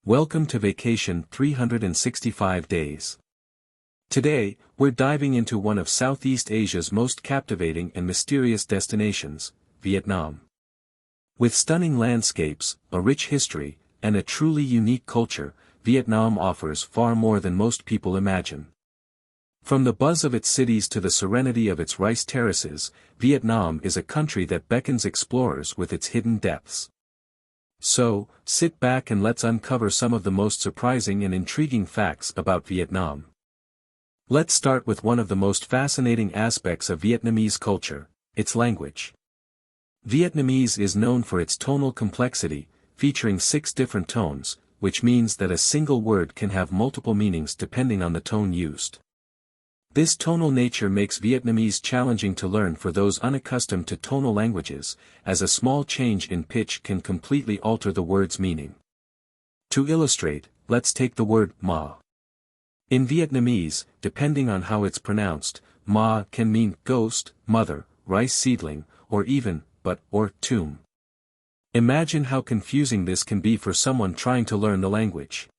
Welcome to Vacation 365 Days. Today, we're diving into one of Southeast Asia's most captivating and mysterious destinations, Vietnam. With stunning landscapes, a rich history, and a truly unique culture, Vietnam offers far more than most people imagine. From the buzz of its cities to the serenity of its rice terraces, Vietnam is a country that beckons explorers with its hidden depths. So, sit back and let's uncover some of the most surprising and intriguing facts about Vietnam. Let's start with one of the most fascinating aspects of Vietnamese culture, its language. Vietnamese is known for its tonal complexity, featuring 6 different tones, which means that a single word can have multiple meanings depending on the tone used. This tonal nature makes Vietnamese challenging to learn for those unaccustomed to tonal languages, as a small change in pitch can completely alter the word's meaning. To illustrate, let's take the word ma. In Vietnamese, depending on how it's pronounced, ma can mean ghost, mother, rice seedling, or even, but, or tomb. Imagine how confusing this can be for someone trying to learn the language.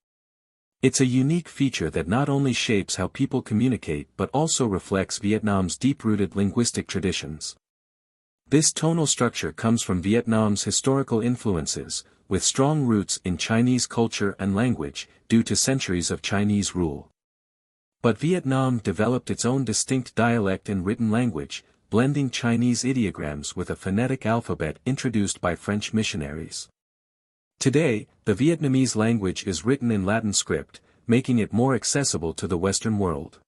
It's a unique feature that not only shapes how people communicate but also reflects Vietnam's deep-rooted linguistic traditions. This tonal structure comes from Vietnam's historical influences, with strong roots in Chinese culture and language, due to centuries of Chinese rule. But Vietnam developed its own distinct dialect and written language, blending Chinese ideograms with a phonetic alphabet introduced by French missionaries. Today, the Vietnamese language is written in Latin script, making it more accessible to the Western world.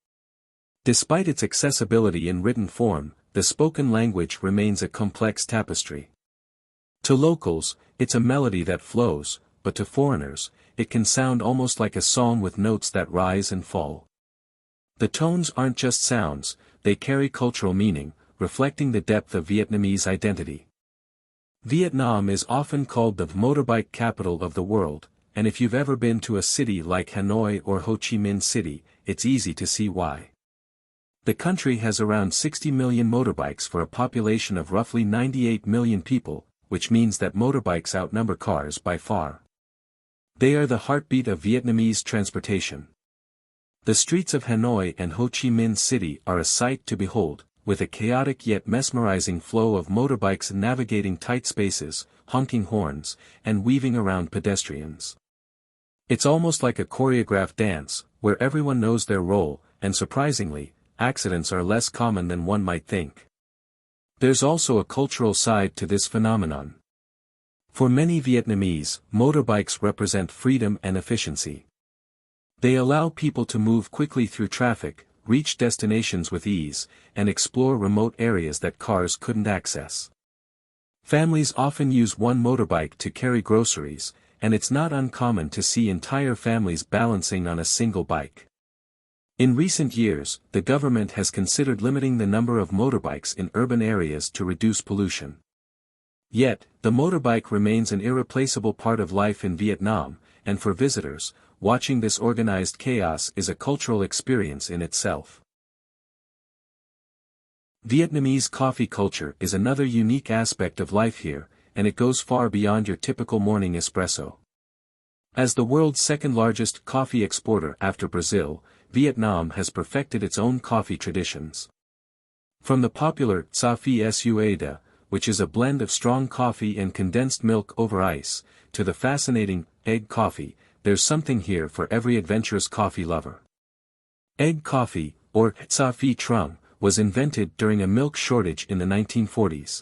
Despite its accessibility in written form, the spoken language remains a complex tapestry. To locals, it's a melody that flows, but to foreigners, it can sound almost like a song with notes that rise and fall. The tones aren't just sounds, they carry cultural meaning, reflecting the depth of Vietnamese identity. Vietnam is often called the motorbike capital of the world, and if you've ever been to a city like Hanoi or Ho Chi Minh City, it's easy to see why. The country has around 60 million motorbikes for a population of roughly 98 million people, which means that motorbikes outnumber cars by far. They are the heartbeat of Vietnamese transportation. The streets of Hanoi and Ho Chi Minh City are a sight to behold, with a chaotic yet mesmerizing flow of motorbikes navigating tight spaces, honking horns, and weaving around pedestrians. It's almost like a choreographed dance, where everyone knows their role, and surprisingly, accidents are less common than one might think. There's also a cultural side to this phenomenon. For many Vietnamese, motorbikes represent freedom and efficiency. They allow people to move quickly through traffic, reach destinations with ease, and explore remote areas that cars couldn't access. Families often use one motorbike to carry groceries, and it's not uncommon to see entire families balancing on a single bike. In recent years, the government has considered limiting the number of motorbikes in urban areas to reduce pollution. Yet, the motorbike remains an irreplaceable part of life in Vietnam, and for visitors, watching this organized chaos is a cultural experience in itself. Vietnamese coffee culture is another unique aspect of life here, and it goes far beyond your typical morning espresso. As the world's second-largest coffee exporter after Brazil, Vietnam has perfected its own coffee traditions. From the popular Cà phê Suède, which is a blend of strong coffee and condensed milk over ice, to the fascinating egg coffee, there's something here for every adventurous coffee lover. Egg coffee, or Cà phê Trung, was invented during a milk shortage in the 1940s.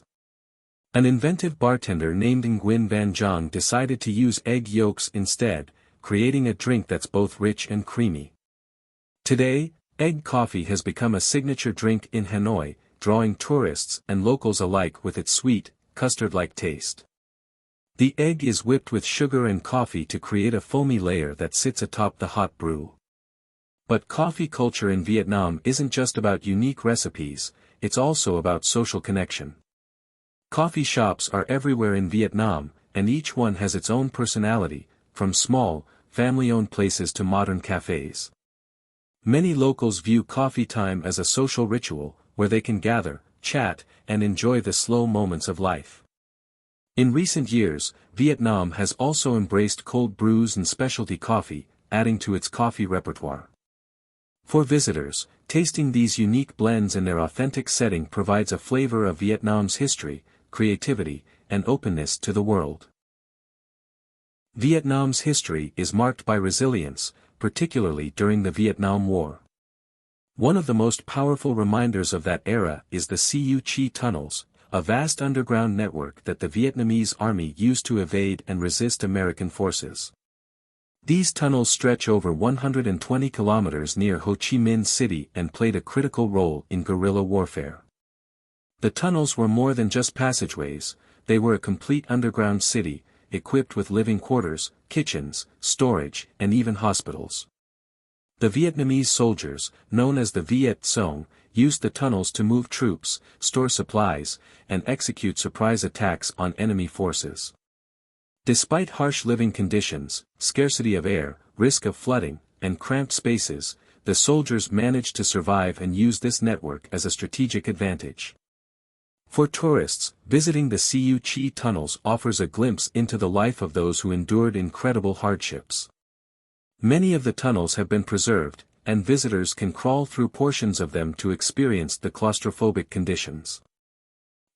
An inventive bartender named Nguyen Van Giang decided to use egg yolks instead, creating a drink that's both rich and creamy. Today, egg coffee has become a signature drink in Hanoi, drawing tourists and locals alike with its sweet, custard-like taste. The egg is whipped with sugar and coffee to create a foamy layer that sits atop the hot brew. But coffee culture in Vietnam isn't just about unique recipes, it's also about social connection. Coffee shops are everywhere in Vietnam, and each one has its own personality, from small, family-owned places to modern cafes. Many locals view coffee time as a social ritual, where they can gather, chat, and enjoy the slow moments of life. In recent years, Vietnam has also embraced cold brews and specialty coffee, adding to its coffee repertoire. For visitors, tasting these unique blends in their authentic setting provides a flavor of Vietnam's history, creativity, and openness to the world. Vietnam's history is marked by resilience, particularly during the Vietnam War. One of the most powerful reminders of that era is the Cu Chi tunnels, a vast underground network that the Vietnamese army used to evade and resist American forces. These tunnels stretch over 120 kilometers near Ho Chi Minh City and played a critical role in guerrilla warfare. The tunnels were more than just passageways, they were a complete underground city, equipped with living quarters, kitchens, storage, and even hospitals. The Vietnamese soldiers, known as the Viet Cong, used the tunnels to move troops, store supplies, and execute surprise attacks on enemy forces. Despite harsh living conditions, scarcity of air, risk of flooding, and cramped spaces, the soldiers managed to survive and use this network as a strategic advantage. For tourists, visiting the Cu Chi tunnels offers a glimpse into the life of those who endured incredible hardships. Many of the tunnels have been preserved, and visitors can crawl through portions of them to experience the claustrophobic conditions.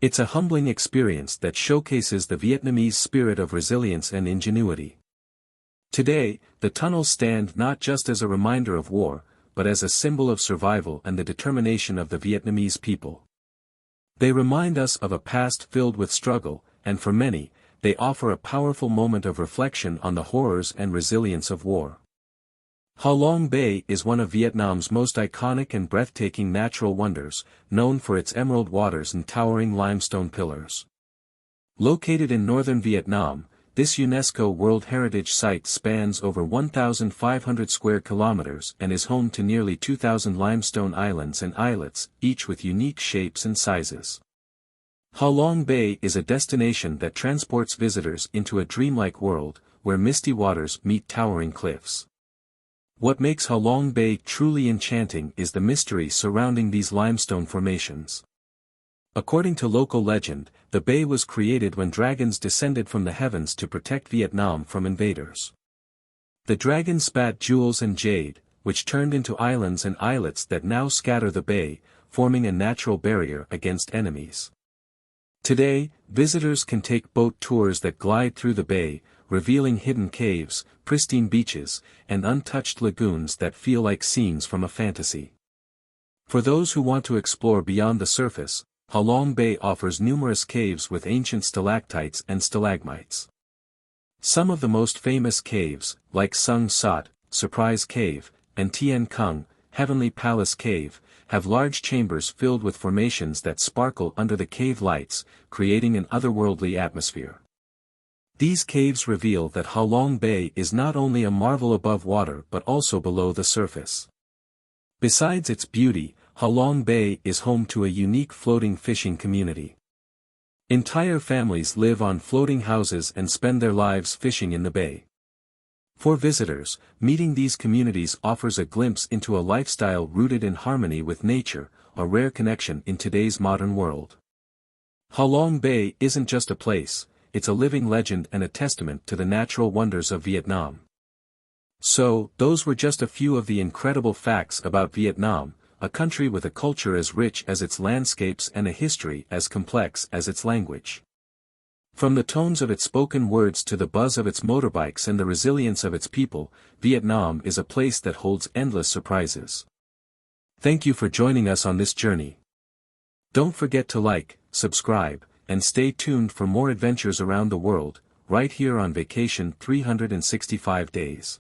It's a humbling experience that showcases the Vietnamese spirit of resilience and ingenuity. Today, the tunnels stand not just as a reminder of war, but as a symbol of survival and the determination of the Vietnamese people. They remind us of a past filled with struggle, and for many, they offer a powerful moment of reflection on the horrors and resilience of war. Ha Long Bay is one of Vietnam's most iconic and breathtaking natural wonders, known for its emerald waters and towering limestone pillars. Located in northern Vietnam, this UNESCO World Heritage Site spans over 1,500 square kilometers and is home to nearly 2,000 limestone islands and islets, each with unique shapes and sizes. Ha Long Bay is a destination that transports visitors into a dreamlike world, where misty waters meet towering cliffs. What makes Ha Long Bay truly enchanting is the mystery surrounding these limestone formations. According to local legend, the bay was created when dragons descended from the heavens to protect Vietnam from invaders. The dragons spat jewels and jade, which turned into islands and islets that now scatter the bay, forming a natural barrier against enemies. Today, visitors can take boat tours that glide through the bay, revealing hidden caves, pristine beaches, and untouched lagoons that feel like scenes from a fantasy. For those who want to explore beyond the surface, Ha Long Bay offers numerous caves with ancient stalactites and stalagmites. Some of the most famous caves, like Sung Sat, Surprise Cave, and Tien Kung, Heavenly Palace Cave, have large chambers filled with formations that sparkle under the cave lights, creating an otherworldly atmosphere. These caves reveal that Ha Long Bay is not only a marvel above water but also below the surface. Besides its beauty, Ha Long Bay is home to a unique floating fishing community. Entire families live on floating houses and spend their lives fishing in the bay. For visitors, meeting these communities offers a glimpse into a lifestyle rooted in harmony with nature, a rare connection in today's modern world. Ha Long Bay isn't just a place, it's a living legend and a testament to the natural wonders of Vietnam. So, those were just a few of the incredible facts about Vietnam, a country with a culture as rich as its landscapes and a history as complex as its language. From the tones of its spoken words to the buzz of its motorbikes and the resilience of its people, Vietnam is a place that holds endless surprises. Thank you for joining us on this journey. Don't forget to like, subscribe, and stay tuned for more adventures around the world, right here on Vacation 365 Days.